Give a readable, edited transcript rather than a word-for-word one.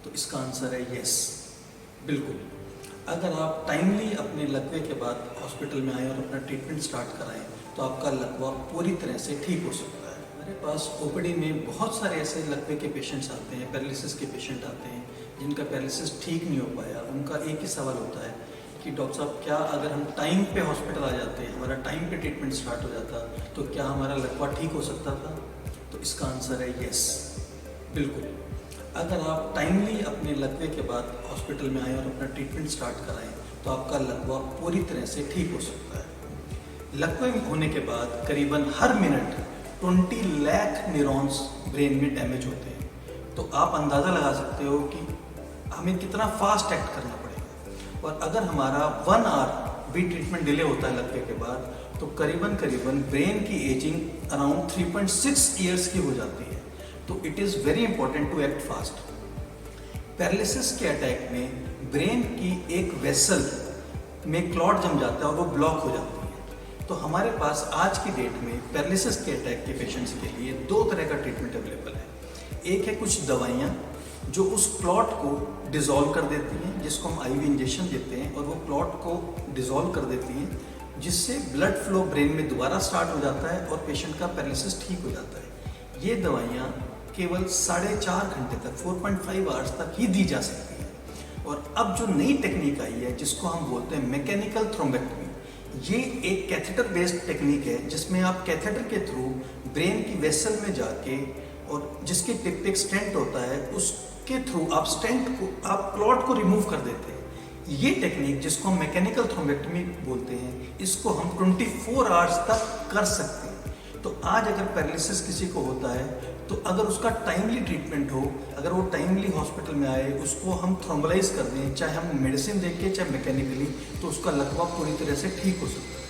तो इसका आंसर है यस, बिल्कुल। अगर आप टाइमली अपने लकवे के बाद हॉस्पिटल में आएँ और अपना ट्रीटमेंट स्टार्ट कराएं तो आपका लकवा पूरी तरह से ठीक हो सकता है। हमारे पास ओपीडी में बहुत सारे ऐसे लकवे के पेशेंट्स आते हैं, पैरालिसिस के पेशेंट आते हैं जिनका पैरालिसिस ठीक नहीं हो पाया। उनका एक ही सवाल होता है कि डॉक्टर साहब, क्या अगर हम टाइम पे हॉस्पिटल आ जाते, हमारा टाइम पे ट्रीटमेंट स्टार्ट हो जाता तो क्या हमारा लकवा ठीक हो सकता था? तो इसका आंसर है यस, बिल्कुल। अगर आप टाइमली अपने लकवे के बाद हॉस्पिटल में आएँ और अपना ट्रीटमेंट स्टार्ट कराएं तो आपका लकवा पूरी तरह से ठीक हो सकता है। लकवे होने के बाद करीबन हर मिनट 20 लाख न्यूरॉन्स ब्रेन में डैमेज होते हैं। तो आप अंदाज़ा लगा सकते हो कि हमें कितना फास्ट एक्ट करना पड़ेगा। और अगर हमारा 1 आवर भी ट्रीटमेंट डिले होता है लकवे के बाद तो करीबन ब्रेन की एजिंग अराउंड 3.6 ईयर्स की हो जाती है। तो it is very important to act fast. Paralysis के अटैक में ब्रेन की एक वेसल में क्लॉट जम जाता है और वो ब्लॉक हो जाती है। तो हमारे पास आज की डेट में पैरालिसिस के अटैक के पेशेंट्स के लिए 2 तरह का ट्रीटमेंट अवेलेबल है। एक है कुछ दवाइयाँ जो उस क्लॉट को डिसॉल्व कर देती हैं, जिसको हम आईवी इंजेक्शन देते हैं और वो क्लॉट को डिसॉल्व कर देती हैं, जिससे ब्लड फ्लो ब्रेन में दोबारा स्टार्ट हो जाता है और पेशेंट का पैरालिसिस ठीक हो जाता है। ये दवाइयाँ केवल 4.5 घंटे तक 4.5 आवर्स तक ही दी जा सकती है। और अब जो नई टेक्निक आई है जिसको हम बोलते हैं मैकेनिकल थ्रोम्बेक्टमी, ये एक कैथेटर बेस्ड टेक्निक है जिसमें आप कैथेटर के थ्रू ब्रेन की वेसल में जाके और जिसके टिप पे एक स्टेंट होता है उसके थ्रू आप क्लॉट को रिमूव कर देते हैं। ये टेक्निक जिसको हम मैकेनिकल थ्रोम्बेक्टमी बोलते हैं, इसको हम 24 आवर्स तक कर सकते हैं। तो आज अगर पैरालिसिस किसी को होता है तो अगर उसका टाइमली ट्रीटमेंट हो, अगर वो टाइमली हॉस्पिटल में आए, उसको हम थ्रोम्बोलाइज कर दें, चाहे हम मेडिसिन देके चाहे मैकेनिकली, तो उसका लकवा पूरी तरह से ठीक हो सकता है।